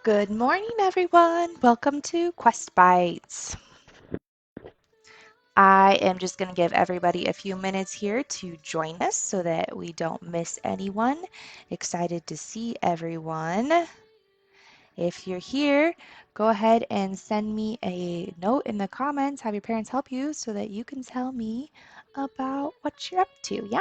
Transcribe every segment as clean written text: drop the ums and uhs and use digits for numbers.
Good morning, everyone. Welcome to Quest Bites. I am just going to give everybody a few minutes here to join us so that we don't miss anyone. Excited to see everyone. If you're here, go ahead and send me a note in the comments. Have your parents help you so that you can tell me about what you're up to. Yeah?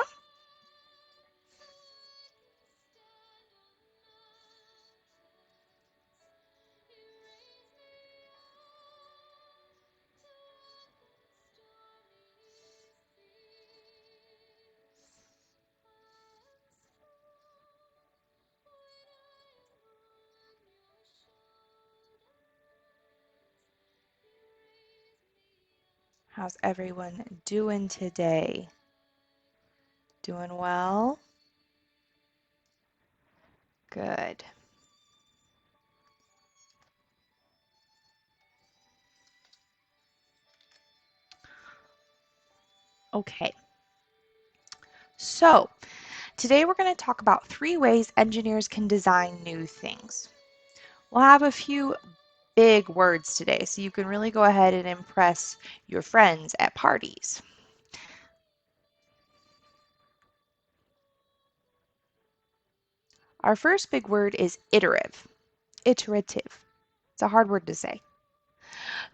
How's everyone doing today? Doing well? Good. Okay. So, today we're going to talk about 3 ways engineers can design new things. We'll have a few big words today, so you can really go ahead and impress your friends at parties. Our first big word is iterative. Iterative. It's a hard word to say.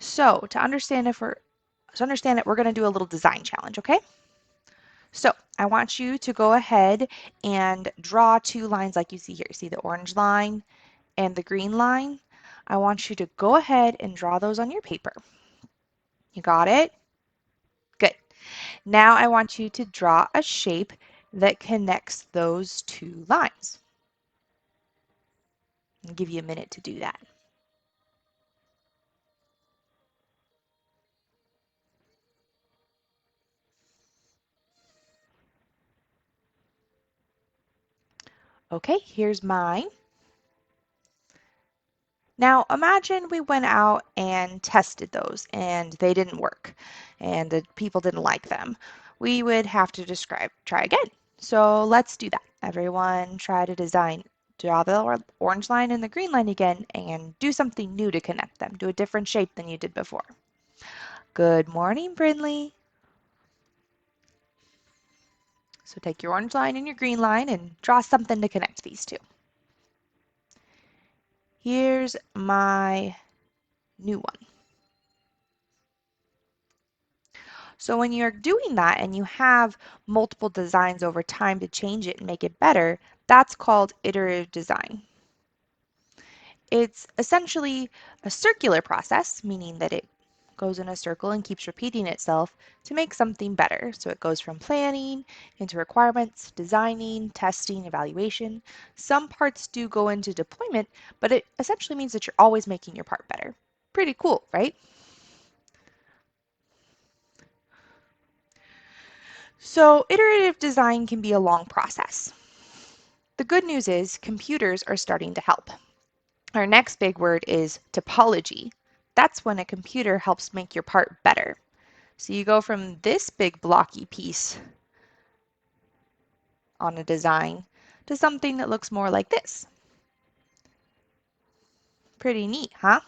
So, to understand it, we're going to do a little design challenge, okay? So, I want you to go ahead and draw 2 lines like you see here. See the orange line and the green line? I want you to go ahead and draw those on your paper. You got it? Good. Now I want you to draw a shape that connects those 2 lines. I'll give you a minute to do that. Okay, here's mine. Now imagine we went out and tested those and they didn't work and the people didn't like them. We would have to try again. So let's do that. Everyone try to draw the orange line and the green line again and do something new to connect them. Do a different shape than you did before. Good morning, Brinley. So take your orange line and your green line and draw something to connect these two. Here's my new one. So when you're doing that and you have multiple designs over time to change it and make it better, that's called iterative design. It's essentially a circular process, meaning that it goes in a circle and keeps repeating itself to make something better. So it goes from planning into requirements, designing, testing, evaluation. Some parts do go into deployment, but it essentially means that you're always making your part better. Pretty cool, right? So iterative design can be a long process. The good news is computers are starting to help. Our next big word is topology. That's when a computer helps make your part better. So you go from this big blocky piece on a design to something that looks more like this. Pretty neat, huh?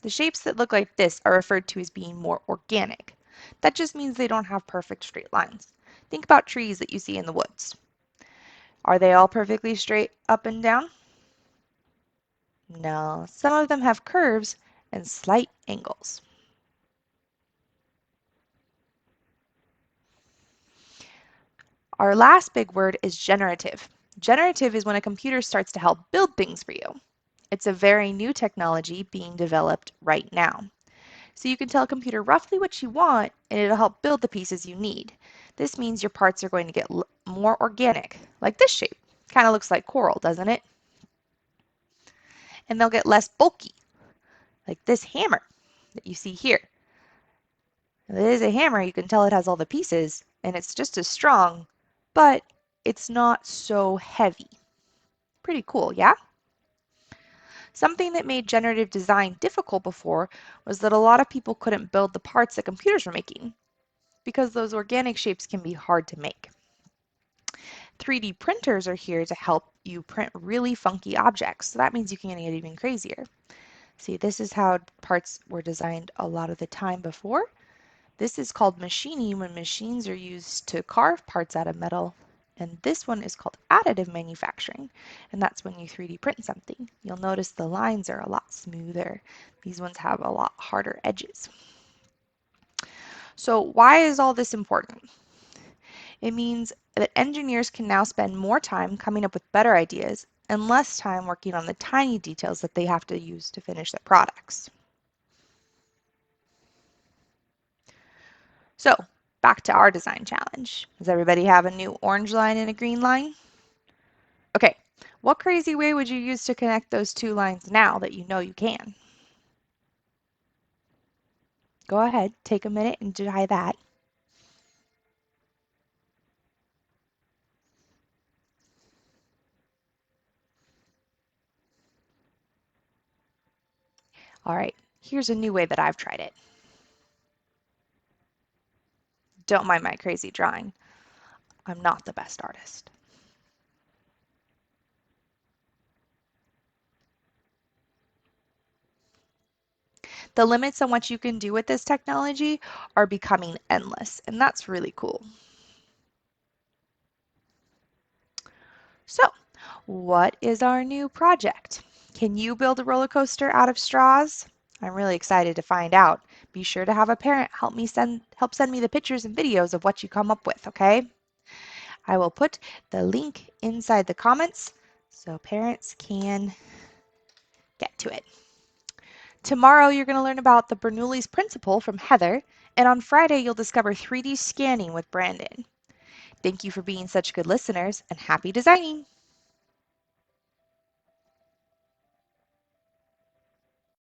The shapes that look like this are referred to as being more organic. That just means they don't have perfect straight lines. Think about trees that you see in the woods. Are they all perfectly straight up and down? No, some of them have curves and slight angles. Our last big word is generative. Generative is when a computer starts to help build things for you. It's a very new technology being developed right now. So you can tell a computer roughly what you want and it'll help build the pieces you need. This means your parts are going to get more organic, like this shape. Kind of looks like coral, doesn't it? And they'll get less bulky, like this hammer that you see here. If it is a hammer, you can tell it has all the pieces, and it's just as strong, but it's not so heavy. Pretty cool, yeah? Something that made generative design difficult before was that a lot of people couldn't build the parts that computers were making because those organic shapes can be hard to make. 3D printers are here to help you print really funky objects. So that means you can get even crazier. See, this is how parts were designed a lot of the time before. This is called machining when machines are used to carve parts out of metal. And this one is called additive manufacturing. And that's when you 3D print something. You'll notice the lines are a lot smoother. These ones have a lot harder edges. So why is all this important? It means that engineers can now spend more time coming up with better ideas and less time working on the tiny details that they have to use to finish their products. So, back to our design challenge. Does everybody have a new orange line and a green line? Okay, what crazy way would you use to connect those two lines now that you know you can? Go ahead, take a minute and try that. All right, here's a new way that I've tried it. Don't mind my crazy drawing. I'm not the best artist. The limits on what you can do with this technology are becoming endless, and that's really cool. So, what is our new project? Can you build a roller coaster out of straws? I'm really excited to find out. Be sure to have a parent help send me the pictures and videos of what you come up with, okay? I will put the link inside the comments so parents can get to it. Tomorrow you're going to learn about the Bernoulli's principle from Heather, and on Friday you'll discover 3D scanning with Brandon. Thank you for being such good listeners, and happy designing!